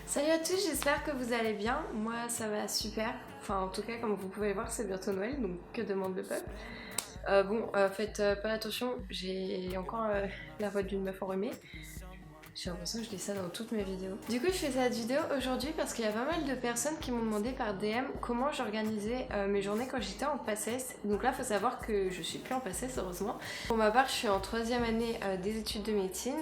Salut à tous, j'espère que vous allez bien. Moi ça va super. Enfin en tout cas comme vous pouvez voir c'est bientôt Noël, donc que demande le peuple. Faites pas attention, j'ai encore la voix d'une meuf enrhumée. J'ai l'impression que je dis ça dans toutes mes vidéos. Du coup je fais cette vidéo aujourd'hui parce qu'il y a pas mal de personnes qui m'ont demandé par DM comment j'organisais mes journées quand j'étais en PACES. Donc là faut savoir que je suis plus en PACES heureusement. Pour ma part je suis en 3e année des études de médecine.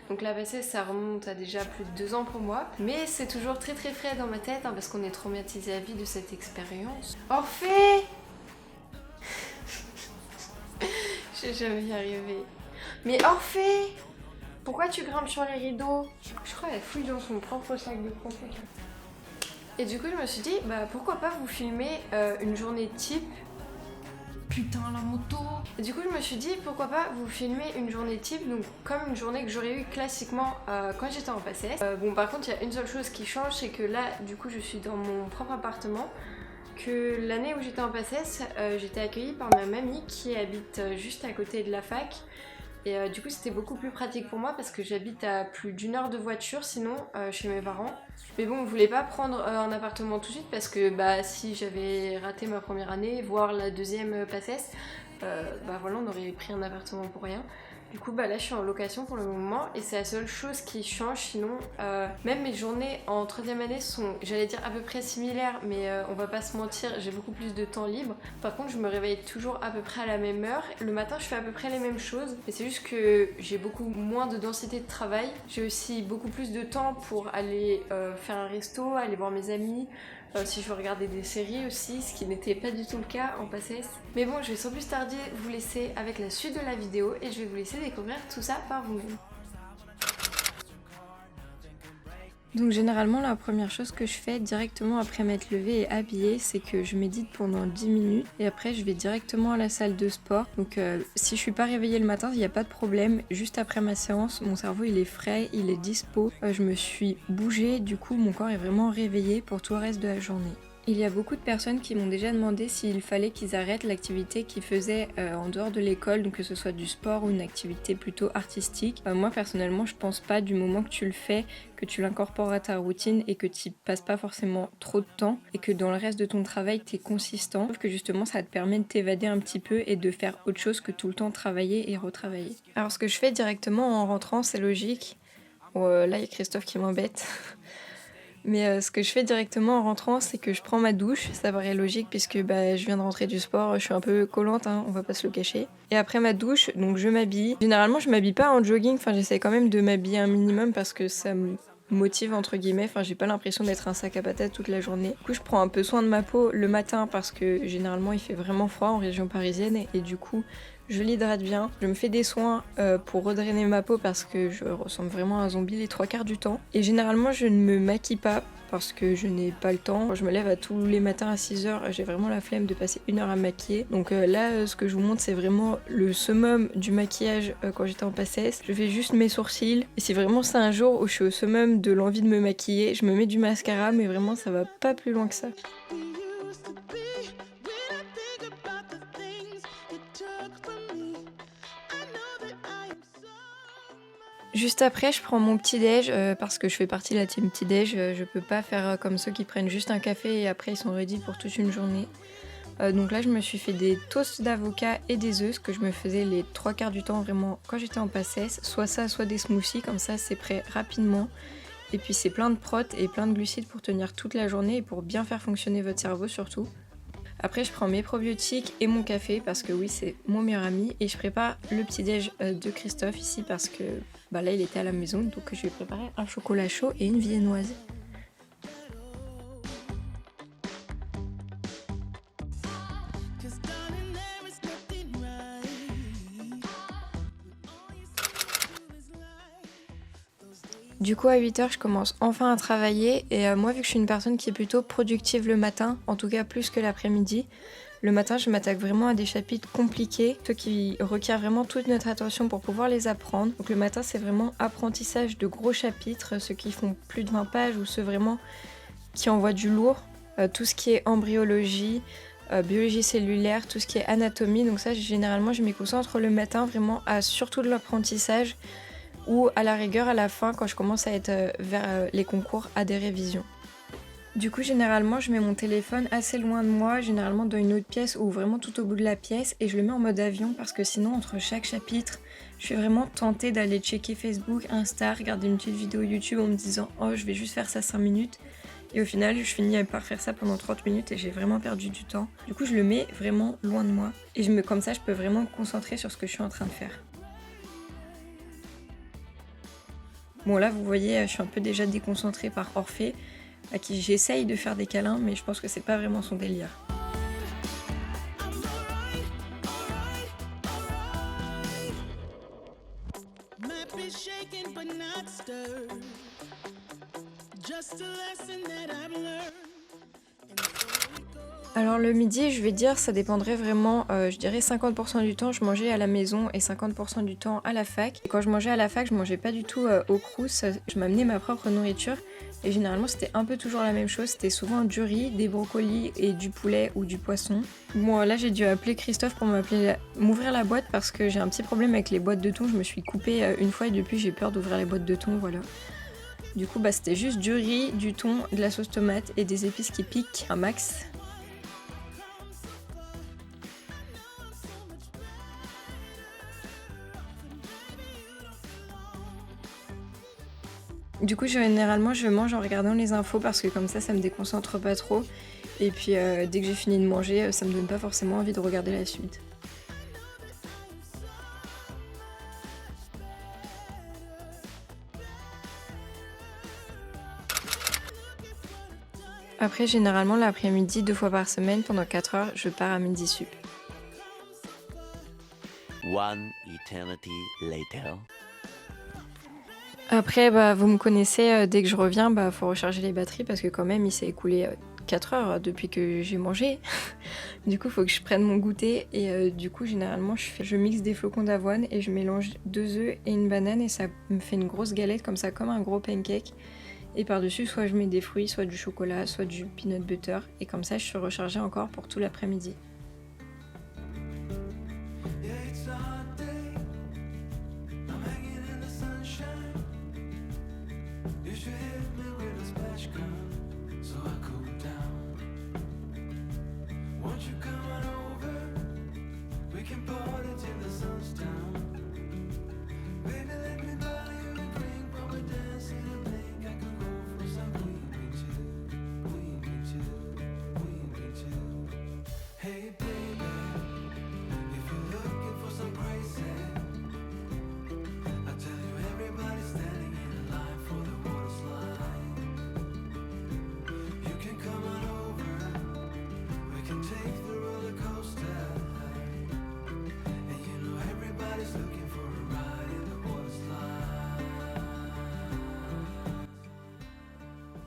Donc la PACES ça remonte à déjà plus de 2 ans pour moi. Mais c'est toujours très très frais dans ma tête parce qu'on est traumatisé à vie de cette expérience. Orphée je vais jamais y arriver. Mais Orphée, pourquoi tu grimpes sur les rideaux? Je crois qu'elle fouille dans son propre sac de confetti. Et du coup je me suis dit, bah pourquoi pas vous filmer une journée type. Putain la moto. Et du coup je me suis dit, pourquoi pas vous filmer une journée type, donc comme une journée que j'aurais eu classiquement quand j'étais en PACES. Bon par contre il y a une seule chose qui change, c'est que là du coup je suis dans mon propre appartement. Que l'année où j'étais en PACES, j'étais accueillie par ma mamie qui habite juste à côté de la fac. Et du coup c'était beaucoup plus pratique pour moi parce que j'habite à plus d'1 heure de voiture sinon chez mes parents. Mais bon on voulait pas prendre un appartement tout de suite parce que bah si j'avais raté ma première année, voire la 2e PACES, bah voilà on aurait pris un appartement pour rien. Du coup bah là je suis en location pour le moment et c'est la seule chose qui change, sinon même mes journées en 3e année sont, j'allais dire à peu près similaires, mais on va pas se mentir, j'ai beaucoup plus de temps libre. Par contre je me réveille toujours à peu près à la même heure, le matin je fais à peu près les mêmes choses, mais c'est juste que j'ai beaucoup moins de densité de travail, j'ai aussi beaucoup plus de temps pour aller faire un resto, aller voir mes amis, si je veux regarder des séries aussi, ce qui n'était pas du tout le cas en PACES. Mais bon, je vais sans plus tarder vous laisser avec la suite de la vidéo et je vais vous laisser découvrir tout ça par vous-même. Donc généralement la première chose que je fais directement après m'être levée et habillée, c'est que je médite pendant 10 minutes et après je vais directement à la salle de sport. Donc si je suis pas réveillée le matin, il n'y a pas de problème. Juste après ma séance, mon cerveau il est frais, il est dispo. Je me suis bougée, du coup mon corps est vraiment réveillé pour tout le reste de la journée. Il y a beaucoup de personnes qui m'ont déjà demandé s'il fallait qu'ils arrêtent l'activité qu'ils faisaient en dehors de l'école, donc que ce soit du sport ou une activité plutôt artistique. Moi personnellement je pense pas, du moment que tu le fais, que tu l'incorpores à ta routine et que tu passes pas forcément trop de temps et que dans le reste de ton travail tu es consistant, sauf que justement ça te permet de t'évader un petit peu et de faire autre chose que tout le temps travailler et retravailler. Alors ce que je fais directement en rentrant, c'est logique. Là il y a Christophe qui m'embête. Mais ce que je fais directement en rentrant, c'est que je prends ma douche, ça paraît logique puisque je viens de rentrer du sport, je suis un peu collante, on va pas se le cacher. Et après ma douche, donc je m'habille. Généralement je m'habille pas en jogging, j'essaie quand même de m'habiller un minimum parce que ça me motive entre guillemets, j'ai pas l'impression d'être un sac à patates toute la journée. Du coup je prends un peu soin de ma peau le matin parce que généralement il fait vraiment froid en région parisienne et du coup je l'hydrate bien, je me fais des soins pour redrainer ma peau parce que je ressemble vraiment à un zombie les 3/4 du temps. Et généralement je ne me maquille pas parce que je n'ai pas le temps. Je me lève à tous les matins à 6h, j'ai vraiment la flemme de passer 1 heure à me maquiller. Donc là ce que je vous montre c'est vraiment le summum du maquillage quand j'étais en PACES. Je fais juste mes sourcils et si vraiment c'est un jour où je suis au summum de l'envie de me maquiller, je me mets du mascara mais vraiment ça va pas plus loin que ça. Juste après, je prends mon petit déj parce que je fais partie de la team petit déj. Je peux pas faire comme ceux qui prennent juste un café et après ils sont ready pour toute une journée. Donc là, je me suis fait des toasts d'avocat et des œufs, ce que je me faisais les 3/4 du temps vraiment quand j'étais en PACES. Soit ça, soit des smoothies, comme ça c'est prêt rapidement. Et puis c'est plein de prot et plein de glucides pour tenir toute la journée et pour bien faire fonctionner votre cerveau surtout. Après, je prends mes probiotiques et mon café parce que oui, c'est mon meilleur ami. Et je prépare le petit déj de Christophe ici parce que là, il était à la maison. Donc, je lui ai préparé un chocolat chaud et une viennoise. Du coup à 8h je commence enfin à travailler et moi vu que je suis une personne qui est plutôt productive le matin, en tout cas plus que l'après-midi, le matin je m'attaque vraiment à des chapitres compliqués, ceux qui requièrent vraiment toute notre attention pour pouvoir les apprendre. Donc le matin c'est vraiment apprentissage de gros chapitres, ceux qui font plus de 20 pages ou ceux vraiment qui envoient du lourd, tout ce qui est embryologie, biologie cellulaire, tout ce qui est anatomie, donc ça généralement je m'y concentre le matin vraiment à surtout de l'apprentissage. ou à la rigueur à la fin quand je commence à être vers les concours à des révisions. Du coup, généralement, je mets mon téléphone assez loin de moi, généralement dans une autre pièce ou vraiment tout au bout de la pièce, et je le mets en mode avion parce que sinon, entre chaque chapitre, je suis vraiment tentée d'aller checker Facebook, Insta, regarder une petite vidéo YouTube en me disant « Oh, je vais juste faire ça 5 minutes ». Et au final, je finis par faire ça pendant 30 minutes et j'ai vraiment perdu du temps. Du coup, je le mets vraiment loin de moi. Et comme ça, je peux vraiment me concentrer sur ce que je suis en train de faire. Bon, là, vous voyez, je suis un peu déjà déconcentrée par Orphée, à qui j'essaye de faire des câlins, mais je pense que c'est pas vraiment son délire. Alors le midi, je vais dire, ça dépendrait vraiment, je dirais 50% du temps, je mangeais à la maison et 50% du temps à la fac. Et quand je mangeais à la fac, je mangeais pas du tout au Crous, je m'amenais ma propre nourriture. Et généralement, c'était un peu toujours la même chose, c'était souvent du riz, des brocolis et du poulet ou du poisson. Bon, là, j'ai dû appeler Christophe pour m'ouvrir la boîte parce que j'ai un petit problème avec les boîtes de thon. Je me suis coupée une fois et depuis, j'ai peur d'ouvrir les boîtes de thon, voilà. Du coup, c'était juste du riz, du thon, de la sauce tomate et des épices qui piquent un max. Du coup, généralement, je mange en regardant les infos parce que comme ça me déconcentre pas trop. Et puis, dès que j'ai fini de manger, ça me donne pas forcément envie de regarder la suite. Après, généralement, l'après-midi, 2 fois par semaine, pendant 4 heures, je pars à midi sup. One eternity later. Après, vous me connaissez, dès que je reviens, faut recharger les batteries parce que quand même, il s'est écoulé 4 heures depuis que j'ai mangé. Du coup, il faut que je prenne mon goûter et du coup, généralement, je mixe des flocons d'avoine et je mélange 2 œufs et une banane et ça me fait une grosse galette comme ça, comme un gros pancake. Et par-dessus, soit je mets des fruits, soit du chocolat, soit du peanut butter. Et comme ça, je suis rechargée encore pour tout l'après-midi.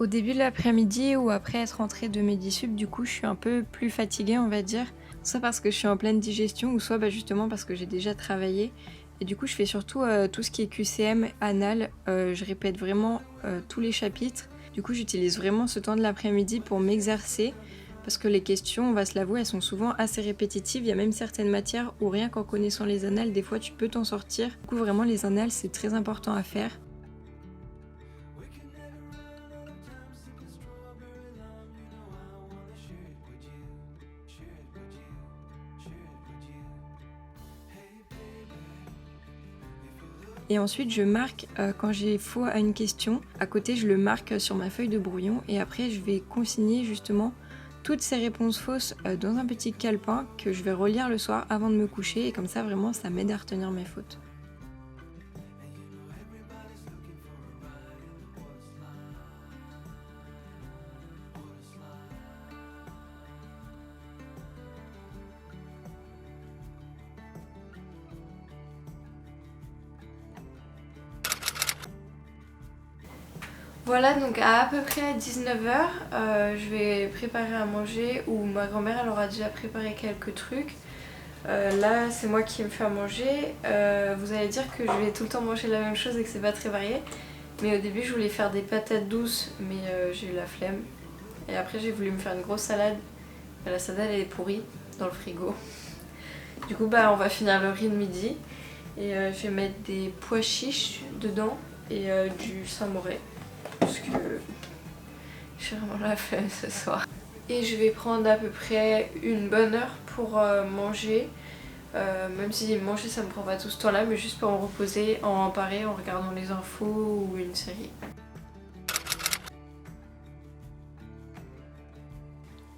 Au début de l'après-midi ou après être rentrée de midi sup, du coup, je suis un peu plus fatiguée, on va dire. Soit parce que je suis en pleine digestion, ou soit justement parce que j'ai déjà travaillé. Et du coup, je fais surtout tout ce qui est QCM, anal. Je répète vraiment tous les chapitres. Du coup, j'utilise vraiment ce temps de l'après-midi pour m'exercer. Parce que les questions, on va se l'avouer, elles sont souvent assez répétitives. Il y a même certaines matières où rien qu'en connaissant les annales, des fois, tu peux t'en sortir. Du coup, vraiment, les annales, c'est très important à faire. Et ensuite, je marque quand j'ai faux à une question. À côté, je le marque sur ma feuille de brouillon. Et après, je vais consigner justement toutes ces réponses fausses dans un petit calepin que je vais relire le soir avant de me coucher. Et comme ça, vraiment, ça m'aide à retenir mes fautes. Voilà, donc à peu près à 19h, je vais préparer à manger ou ma grand-mère elle aura déjà préparé quelques trucs. Là, c'est moi qui me fais à manger. Vous allez dire que je vais tout le temps manger la même chose et que c'est pas très varié. Mais au début, je voulais faire des patates douces, mais j'ai eu la flemme. Et après, j'ai voulu me faire une grosse salade. Mais la salade, elle est pourrie dans le frigo. Du coup, on va finir le riz de midi. Et je vais mettre des pois chiches dedans et du samouraï. Parce que j'ai vraiment la flemme ce soir. Et je vais prendre à peu près une bonne heure pour manger. Même si manger ça me prend pas tout ce temps là, mais juste pour en reposer, en parer, en regardant les infos ou une série.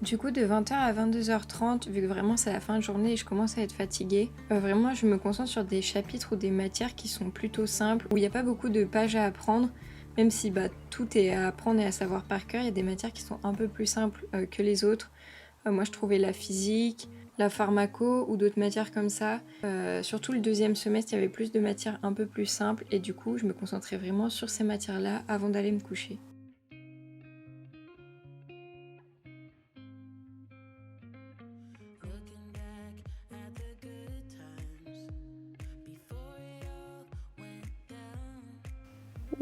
Du coup de 20h à 22h30, vu que vraiment c'est la fin de journée et je commence à être fatiguée, vraiment je me concentre sur des chapitres ou des matières qui sont plutôt simples, où il n'y a pas beaucoup de pages à apprendre, même si tout est à apprendre et à savoir par cœur, il y a des matières qui sont un peu plus simples que les autres. Moi je trouvais la physique, la pharmaco ou d'autres matières comme ça. Surtout le deuxième semestre, il y avait plus de matières un peu plus simples et du coup je me concentrais vraiment sur ces matières-là avant d'aller me coucher.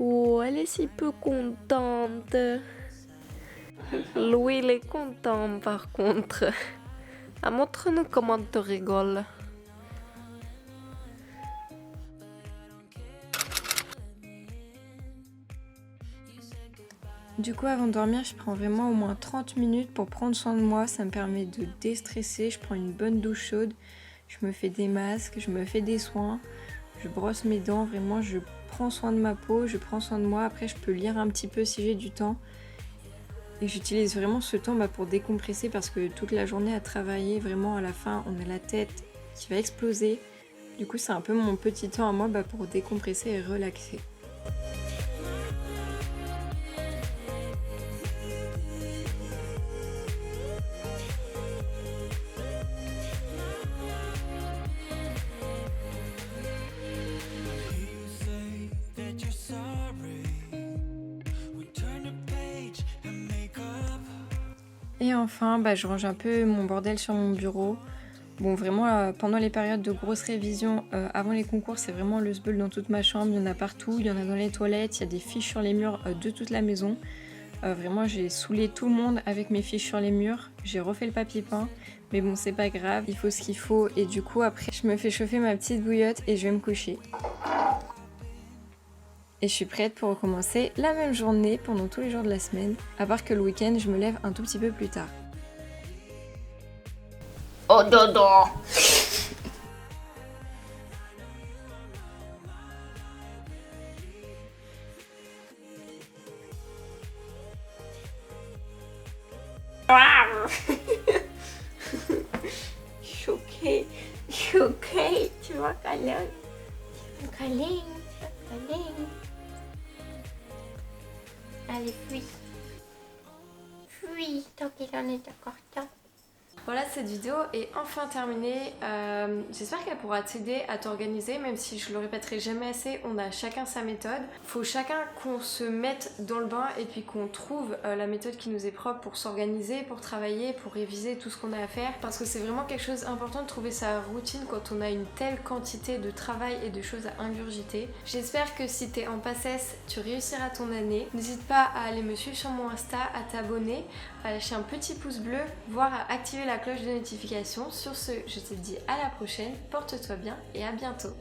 Oh, elle est si peu contente. Louis, il est content par contre. Ah, montre-nous comment tu rigoles. Du coup avant de dormir je prends vraiment au moins 30 minutes pour prendre soin de moi, ça me permet de déstresser, je prends une bonne douche chaude, je me fais des masques, je me fais des soins, je brosse mes dents, vraiment je prends soin de ma peau, je prends soin de moi, après je peux lire un petit peu si j'ai du temps. Et j'utilise vraiment ce temps pour décompresser parce que toute la journée à travailler, vraiment à la fin on a la tête qui va exploser. Du coup c'est un peu mon petit temps à moi pour décompresser et relaxer. Et enfin, je range un peu mon bordel sur mon bureau. Bon, vraiment, pendant les périodes de grosses révisions, avant les concours, c'est vraiment le sbeul dans toute ma chambre. Il y en a partout, il y en a dans les toilettes, il y a des fiches sur les murs de toute la maison. Vraiment, j'ai saoulé tout le monde avec mes fiches sur les murs. J'ai refait le papier peint, mais bon, c'est pas grave, il faut ce qu'il faut. Et du coup, après, je me fais chauffer ma petite bouillotte et je vais me coucher. Et je suis prête pour recommencer la même journée pendant tous les jours de la semaine, à part que le week-end, je me lève un tout petit peu plus tard. Oh dodo. Choqué, choqué, tu vois câlin. Câlin, câlin. Allez, fuis. Fuis, tant qu'il en est encore temps. Voilà, cette vidéo est enfin terminée. J'espère qu'elle pourra t'aider à t'organiser, même si je le répéterai jamais assez, on a chacun sa méthode. Faut chacun qu'on se mette dans le bain et puis qu'on trouve la méthode qui nous est propre pour s'organiser, pour travailler, pour réviser tout ce qu'on a à faire. Parce que c'est vraiment quelque chose d'important de trouver sa routine quand on a une telle quantité de travail et de choses à ingurgiter. J'espère que si t'es en PACES, tu réussiras ton année. N'hésite pas à aller me suivre sur mon Insta, à t'abonner, à lâcher un petit pouce bleu, voire à activer la cloche de notification. Sur ce, je te dis à la prochaine, porte-toi bien et à bientôt.